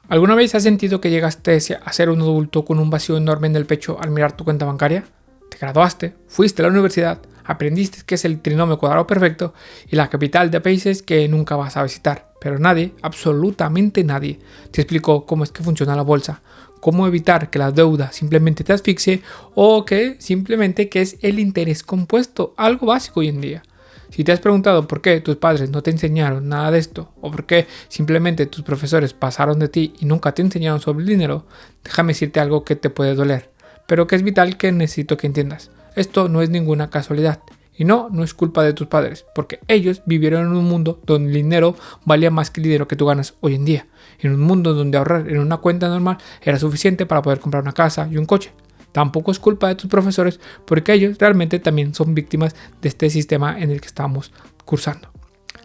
¿Alguna vez has sentido que llegaste a ser un adulto con un vacío enorme en el pecho al mirar tu cuenta bancaria? Te graduaste, fuiste a la universidad, aprendiste qué es el trinomio cuadrado perfecto y la capital de países que nunca vas a visitar, pero nadie, absolutamente nadie, te explicó cómo es que funciona la bolsa, cómo evitar que la deuda simplemente te asfixie o que simplemente qué es el interés compuesto, algo básico hoy en día. Si te has preguntado por qué tus padres no te enseñaron nada de esto o por qué simplemente tus profesores pasaron de ti y nunca te enseñaron sobre el dinero, déjame decirte algo que te puede doler, pero que es vital que necesito que entiendas. Esto no es ninguna casualidad. Y no es culpa de tus padres, porque ellos vivieron en un mundo donde el dinero valía más que el dinero que tú ganas hoy en día. En un mundo donde ahorrar en una cuenta normal era suficiente para poder comprar una casa y un coche. Tampoco es culpa de tus profesores, porque ellos realmente también son víctimas de este sistema en el que estamos cursando.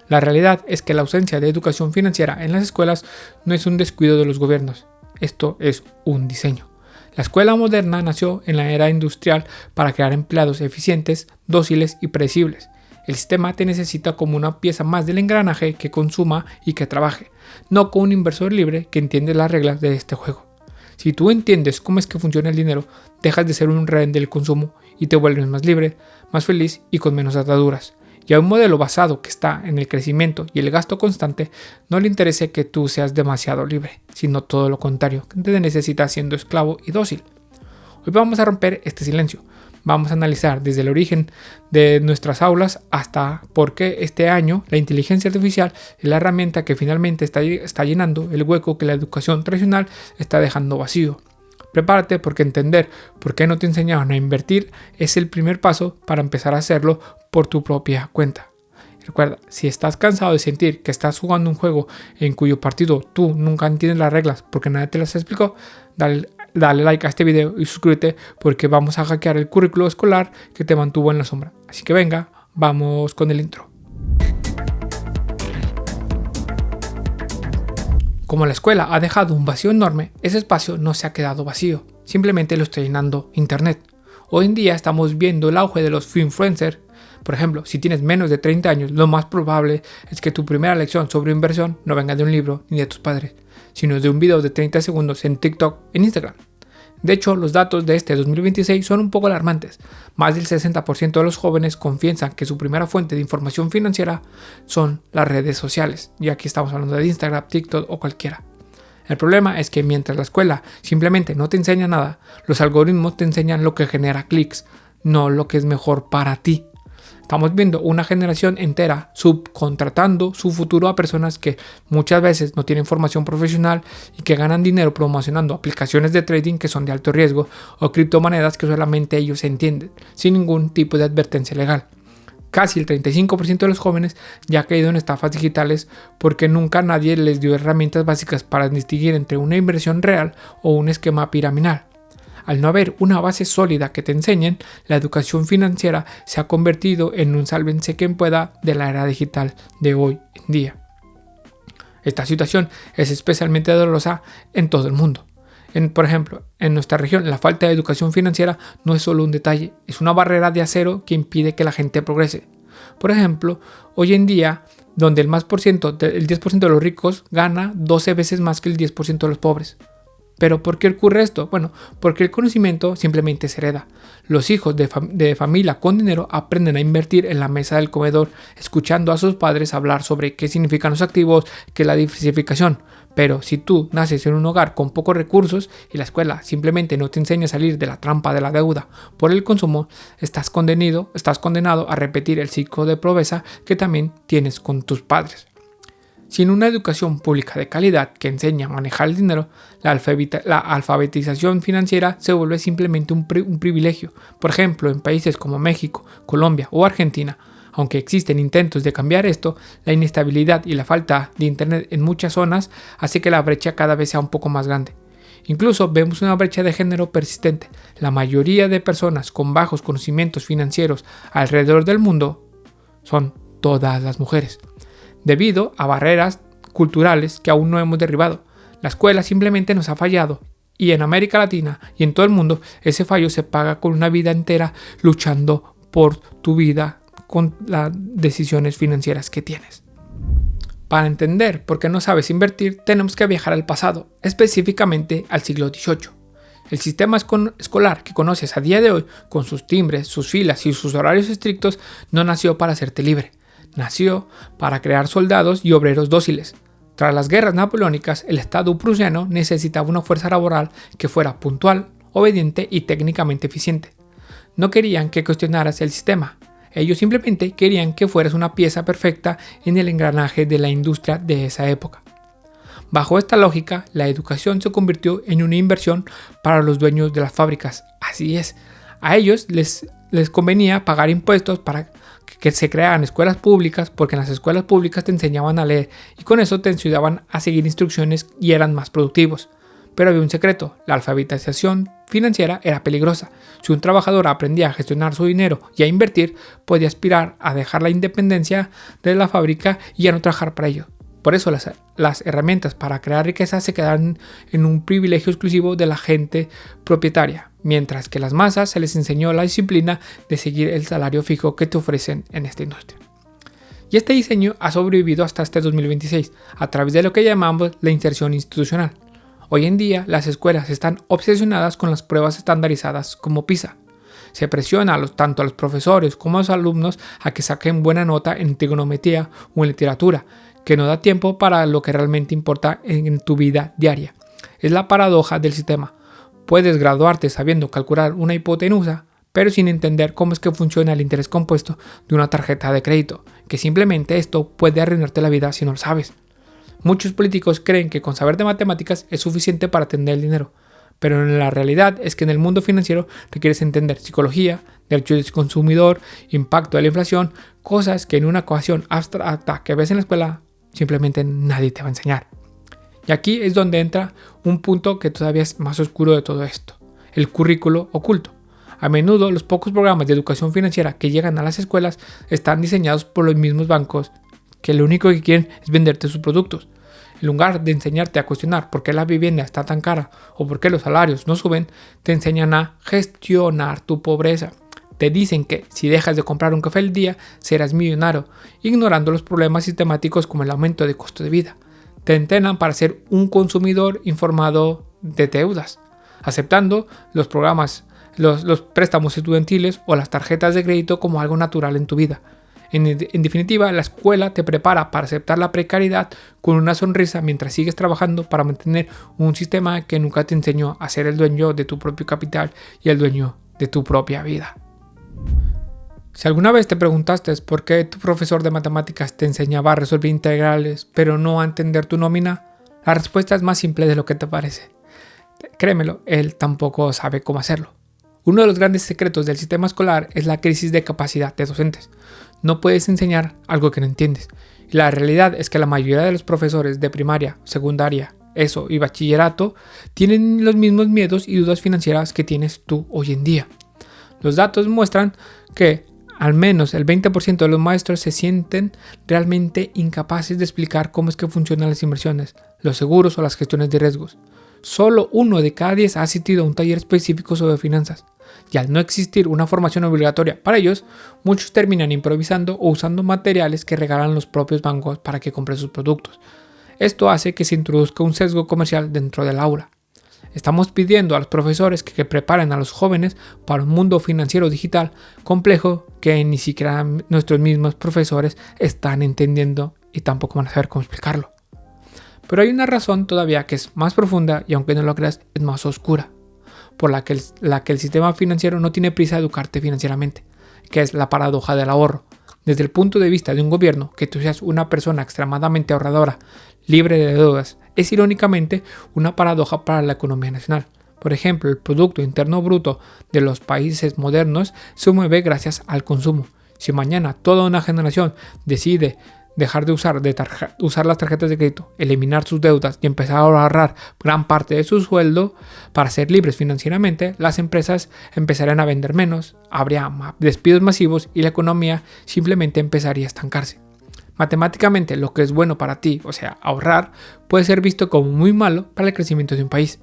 La realidad es que la ausencia de educación financiera en las escuelas no es un descuido de los gobiernos. Esto es un diseño. La escuela moderna nació en la era industrial para crear empleados eficientes, dóciles y predecibles. El sistema te necesita como una pieza más del engranaje que consuma y que trabaje, no como un inversor libre que entiende las reglas de este juego. Si tú entiendes cómo es que funciona el dinero, dejas de ser un rehén del consumo y te vuelves más libre, más feliz y con menos ataduras. Y a un modelo basado que está en el crecimiento y el gasto constante, no le interese que tú seas demasiado libre, sino todo lo contrario, que te necesita siendo esclavo y dócil. Hoy vamos a romper este silencio. Vamos a analizar desde el origen de nuestras aulas hasta por qué este año la inteligencia artificial es la herramienta que finalmente está llenando el hueco que la educación tradicional está dejando vacío. Prepárate porque entender por qué no te enseñaron a invertir es el primer paso para empezar a hacerlo por tu propia cuenta. Recuerda, si estás cansado de sentir que estás jugando un juego en cuyo partido tú nunca entiendes las reglas porque nadie te las explicó, dale like a este video y suscríbete porque vamos a hackear el currículo escolar que te mantuvo en la sombra. Así que venga, vamos con el intro. Como la escuela ha dejado un vacío enorme, ese espacio no se ha quedado vacío, simplemente lo está llenando Internet. Hoy en día estamos viendo el auge de los finfluencers. Por ejemplo, si tienes menos de 30 años, lo más probable es que tu primera lección sobre inversión no venga de un libro ni de tus padres, sino de un video de 30 segundos en TikTok, en Instagram. De hecho, los datos de este 2026 son un poco alarmantes. Más del 60% de los jóvenes confiesan que su primera fuente de información financiera son las redes sociales, y aquí estamos hablando de Instagram, TikTok o cualquiera. El problema es que mientras la escuela simplemente no te enseña nada, los algoritmos te enseñan lo que genera clics, no lo que es mejor para ti. Estamos viendo una generación entera subcontratando su futuro a personas que muchas veces no tienen formación profesional y que ganan dinero promocionando aplicaciones de trading que son de alto riesgo o criptomonedas que solamente ellos entienden, sin ningún tipo de advertencia legal. Casi el 35% de los jóvenes ya ha caído en estafas digitales porque nunca nadie les dio herramientas básicas para distinguir entre una inversión real o un esquema piramidal. Al no haber una base sólida que te enseñen, la educación financiera se ha convertido en un sálvense quien pueda de la era digital de hoy en día. Esta situación es especialmente dolorosa en todo el mundo. Por ejemplo, en nuestra región, la falta de educación financiera no es solo un detalle, es una barrera de acero que impide que la gente progrese. Por ejemplo, hoy en día, donde el 10% de los ricos gana 12 veces más que el 10% de los pobres. ¿Pero por qué ocurre esto? Bueno, porque el conocimiento simplemente se hereda. Los hijos de familia con dinero aprenden a invertir en la mesa del comedor, escuchando a sus padres hablar sobre qué significan los activos, qué es la diversificación. Pero si tú naces en un hogar con pocos recursos y la escuela simplemente no te enseña a salir de la trampa de la deuda por el consumo, estás condenado a repetir el ciclo de pobreza que también tienes con tus padres. Sin una educación pública de calidad que enseñe a manejar el dinero, la alfabetización financiera se vuelve simplemente un privilegio. Por ejemplo, en países como México, Colombia o Argentina, aunque existen intentos de cambiar esto, la inestabilidad y la falta de internet en muchas zonas hace que la brecha cada vez sea un poco más grande. Incluso vemos una brecha de género persistente. La mayoría de personas con bajos conocimientos financieros alrededor del mundo son todas las mujeres, debido a barreras culturales que aún no hemos derribado. La escuela simplemente nos ha fallado y en América Latina y en todo el mundo ese fallo se paga con una vida entera luchando por tu vida con las decisiones financieras que tienes. Para entender por qué no sabes invertir, tenemos que viajar al pasado, específicamente al siglo XVIII. El sistema escolar que conoces a día de hoy, con sus timbres, sus filas y sus horarios estrictos, no nació para hacerte libre. Nació para crear soldados y obreros dóciles. Tras las guerras napoleónicas, el Estado prusiano necesitaba una fuerza laboral que fuera puntual, obediente y técnicamente eficiente. No querían que cuestionaras el sistema. Ellos simplemente querían que fueras una pieza perfecta en el engranaje de la industria de esa época. Bajo esta lógica, la educación se convirtió en una inversión para los dueños de las fábricas. Así es, a ellos les convenía pagar impuestos para que se crearan escuelas públicas, porque en las escuelas públicas te enseñaban a leer y con eso te ayudaban a seguir instrucciones y eran más productivos. Pero había un secreto: la alfabetización financiera era peligrosa. Si un trabajador aprendía a gestionar su dinero y a invertir, podía aspirar a dejar la independencia de la fábrica y ya no trabajar para ello. Por eso las herramientas para crear riqueza se quedaron en un privilegio exclusivo de la gente propietaria, mientras que a las masas se les enseñó la disciplina de seguir el salario fijo que te ofrecen en esta industria. Y este diseño ha sobrevivido hasta este 2026 a través de lo que llamamos la inserción institucional. Hoy en día las escuelas están obsesionadas con las pruebas estandarizadas como PISA. Se presiona tanto a los profesores como a los alumnos a que saquen buena nota en trigonometría o en literatura, que no da tiempo para lo que realmente importa en tu vida diaria. Es la paradoja del sistema. Puedes graduarte sabiendo calcular una hipotenusa, pero sin entender cómo es que funciona el interés compuesto de una tarjeta de crédito, que simplemente esto puede arruinarte la vida si no lo sabes. Muchos políticos creen que con saber de matemáticas es suficiente para atender el dinero, pero la realidad es que en el mundo financiero requieres entender psicología, derechos del consumidor, impacto de la inflación, cosas que en una ecuación abstracta que ves en la escuela simplemente nadie te va a enseñar. Y aquí es donde entra un punto que todavía es más oscuro de todo esto: el currículo oculto. A menudo los pocos programas de educación financiera que llegan a las escuelas están diseñados por los mismos bancos que lo único que quieren es venderte sus productos. En lugar de enseñarte a cuestionar por qué la vivienda está tan cara o por qué los salarios no suben, te enseñan a gestionar tu pobreza. Te dicen que si dejas de comprar un café al día, serás millonario, ignorando los problemas sistemáticos como el aumento de costo de vida. Te entrenan para ser un consumidor informado de deudas, aceptando los programas, los préstamos estudiantiles o las tarjetas de crédito como algo natural en tu vida. En definitiva, la escuela te prepara para aceptar la precariedad con una sonrisa mientras sigues trabajando para mantener un sistema que nunca te enseñó a ser el dueño de tu propio capital y el dueño de tu propia vida. Si alguna vez te preguntaste por qué tu profesor de matemáticas te enseñaba a resolver integrales pero no a entender tu nómina, la respuesta es más simple de lo que te parece. Créemelo, él tampoco sabe cómo hacerlo. Uno de los grandes secretos del sistema escolar es la crisis de capacidad de docentes. No puedes enseñar algo que no entiendes. Y la realidad es que la mayoría de los profesores de primaria, secundaria, ESO y bachillerato tienen los mismos miedos y dudas financieras que tienes tú hoy en día. Los datos muestran que al menos el 20% de los maestros se sienten realmente incapaces de explicar cómo es que funcionan las inversiones, los seguros o las gestiones de riesgos. Solo 1 de cada 10 ha asistido a un taller específico sobre finanzas. Y al no existir una formación obligatoria para ellos, muchos terminan improvisando o usando materiales que regalan los propios bancos para que compren sus productos. Esto hace que se introduzca un sesgo comercial dentro del aula. Estamos pidiendo a los profesores que preparen a los jóvenes para un mundo financiero digital complejo que ni siquiera nuestros mismos profesores están entendiendo y tampoco van a saber cómo explicarlo. Pero hay una razón todavía que es más profunda y, aunque no lo creas, es más oscura, por la que el sistema financiero no tiene prisa de educarte financieramente, que es la paradoja del ahorro. Desde el punto de vista de un gobierno, que tú seas una persona extremadamente ahorradora, libre de deudas, es irónicamente una paradoja para la economía nacional. Por ejemplo, el Producto Interno Bruto de los países modernos se mueve gracias al consumo. Si mañana toda una generación decide dejar de usar las tarjetas de crédito, eliminar sus deudas y empezar a ahorrar gran parte de su sueldo para ser libres financieramente, las empresas empezarán a vender menos, habría despidos masivos y la economía simplemente empezaría a estancarse. Matemáticamente, lo que es bueno para ti, o sea, ahorrar, puede ser visto como muy malo para el crecimiento de un país.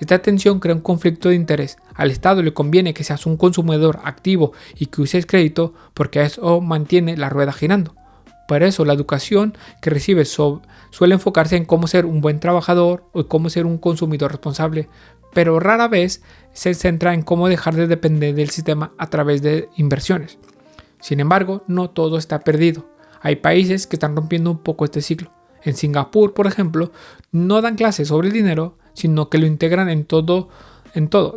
Esta tensión crea un conflicto de interés. Al Estado le conviene que seas un consumidor activo y que uses crédito porque eso mantiene la rueda girando. Por eso la educación que recibes suele enfocarse en cómo ser un buen trabajador o cómo ser un consumidor responsable, pero rara vez se centra en cómo dejar de depender del sistema a través de inversiones. Sin embargo, no todo está perdido. Hay países que están rompiendo un poco este ciclo. En Singapur, por ejemplo, no dan clases sobre el dinero, sino que lo integran en todo,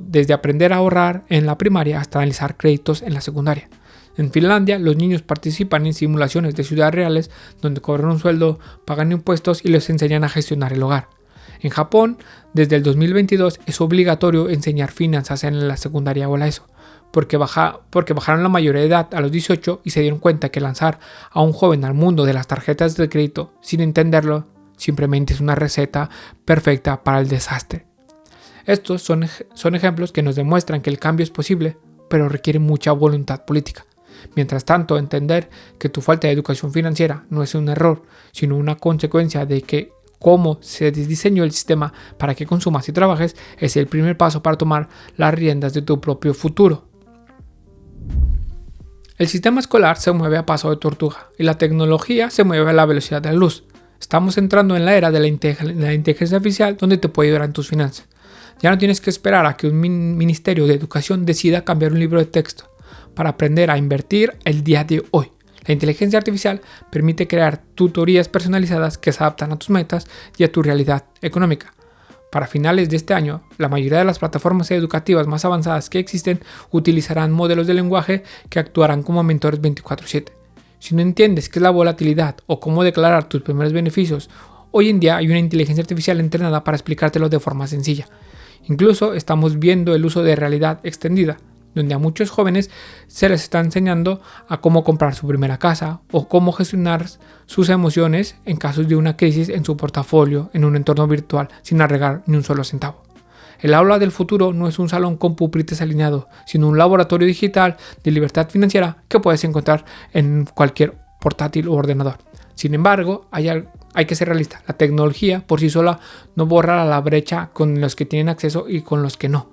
desde aprender a ahorrar en la primaria hasta analizar créditos en la secundaria. En Finlandia, los niños participan en simulaciones de ciudades reales donde cobran un sueldo, pagan impuestos y les enseñan a gestionar el hogar. En Japón, desde el 2022 es obligatorio enseñar finanzas en la secundaria o la ESO, porque bajaron la mayoría de edad a los 18 y se dieron cuenta que lanzar a un joven al mundo de las tarjetas de crédito sin entenderlo simplemente es una receta perfecta para el desastre. Estos son ejemplos que nos demuestran que el cambio es posible, pero requiere mucha voluntad política. Mientras tanto, entender que tu falta de educación financiera no es un error, sino una consecuencia de que cómo se diseñó el sistema para que consumas y trabajes es el primer paso para tomar las riendas de tu propio futuro. El sistema escolar se mueve a paso de tortuga y la tecnología se mueve a la velocidad de la luz. Estamos entrando en la era de la inteligencia artificial donde te puede ayudar en tus finanzas. Ya no tienes que esperar a que un ministerio de educación decida cambiar un libro de texto para aprender a invertir el día de hoy. La inteligencia artificial permite crear tutorías personalizadas que se adaptan a tus metas y a tu realidad económica. Para finales de este año, la mayoría de las plataformas educativas más avanzadas que existen utilizarán modelos de lenguaje que actuarán como mentores 24/7. Si no entiendes qué es la volatilidad o cómo declarar tus primeros beneficios, hoy en día hay una inteligencia artificial entrenada para explicártelo de forma sencilla. Incluso estamos viendo el uso de realidad extendida, donde a muchos jóvenes se les está enseñando a cómo comprar su primera casa o cómo gestionar sus emociones en casos de una crisis en su portafolio en un entorno virtual sin arriesgar ni un solo centavo. El aula del futuro no es un salón con pupitres alineados, sino un laboratorio digital de libertad financiera que puedes encontrar en cualquier portátil o ordenador. Sin embargo, hay que ser realista. La tecnología por sí sola no borra la brecha con los que tienen acceso y con los que no.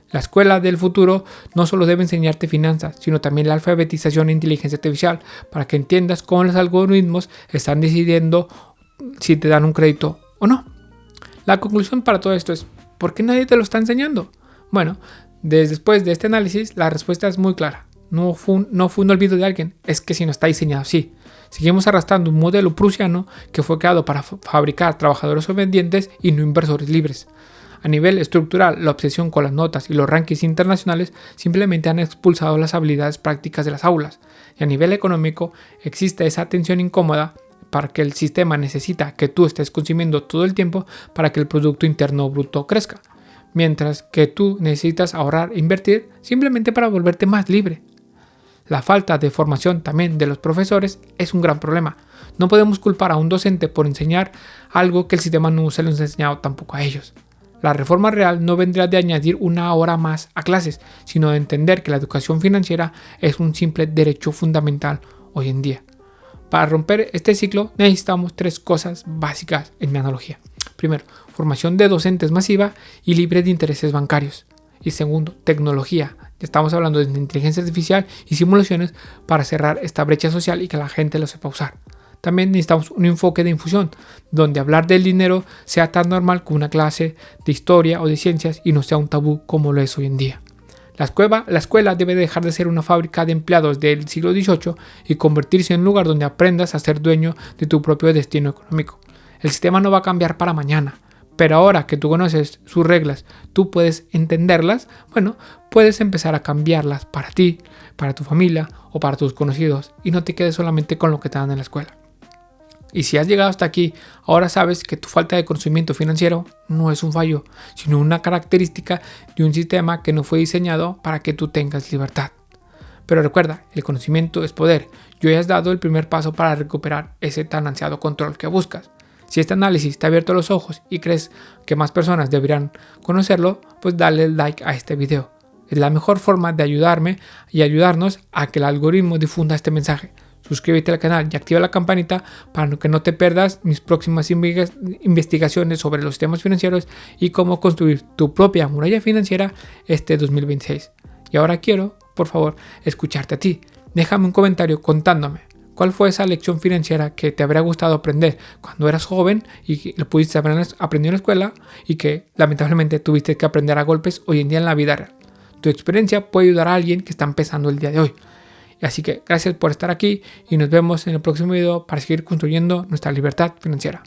La escuela del futuro no solo debe enseñarte finanzas, sino también la alfabetización e inteligencia artificial para que entiendas cómo los algoritmos están decidiendo si te dan un crédito o no. La conclusión para todo esto es, ¿por qué nadie te lo está enseñando? Bueno, después de este análisis, la respuesta es muy clara. No fue un olvido de alguien, es que si no está diseñado así. Seguimos arrastrando un modelo prusiano que fue creado para fabricar trabajadores obedientes y no inversores libres. A nivel estructural, la obsesión con las notas y los rankings internacionales simplemente han expulsado las habilidades prácticas de las aulas. Y a nivel económico, existe esa tensión incómoda para que el sistema necesita que tú estés consumiendo todo el tiempo para que el Producto Interno Bruto crezca, mientras que tú necesitas ahorrar e invertir simplemente para volverte más libre. La falta de formación también de los profesores es un gran problema. No podemos culpar a un docente por enseñar algo que el sistema no se les ha enseñado tampoco a ellos. La reforma real no vendrá de añadir una hora más a clases, sino de entender que la educación financiera es un simple derecho fundamental hoy en día. Para romper este ciclo necesitamos 3 cosas básicas en mi analogía. Primero, formación de docentes masiva y libre de intereses bancarios. Y segundo, tecnología. Ya estamos hablando de inteligencia artificial y simulaciones para cerrar esta brecha social y que la gente lo sepa usar. También necesitamos un enfoque de infusión, donde hablar del dinero sea tan normal como una clase de historia o de ciencias y no sea un tabú como lo es hoy en día. La escuela debe dejar de ser una fábrica de empleados del siglo XVIII y convertirse en un lugar donde aprendas a ser dueño de tu propio destino económico. El sistema no va a cambiar para mañana, pero ahora que tú conoces sus reglas, tú puedes entenderlas, puedes empezar a cambiarlas para ti, para tu familia o para tus conocidos y no te quedes solamente con lo que te dan en la escuela. Y si has llegado hasta aquí, ahora sabes que tu falta de conocimiento financiero no es un fallo, sino una característica de un sistema que no fue diseñado para que tú tengas libertad. Pero recuerda, el conocimiento es poder y hoy has dado el primer paso para recuperar ese tan ansiado control que buscas. Si este análisis te ha abierto los ojos y crees que más personas deberían conocerlo, pues dale like a este video. Es la mejor forma de ayudarme y ayudarnos a que el algoritmo difunda este mensaje. Suscríbete al canal y activa la campanita para que no te pierdas mis próximas investigaciones sobre los temas financieros y cómo construir tu propia muralla financiera este 2026. Y ahora quiero, por favor, escucharte a ti. Déjame un comentario contándome ¿Cuál fue esa lección financiera que te habría gustado aprender cuando eras joven y que lo pudiste haber aprendido en la escuela y que lamentablemente tuviste que aprender a golpes hoy en día en la vida real? Tu experiencia puede ayudar a alguien que está empezando el día de hoy. Así que gracias por estar aquí y nos vemos en el próximo video para seguir construyendo nuestra libertad financiera.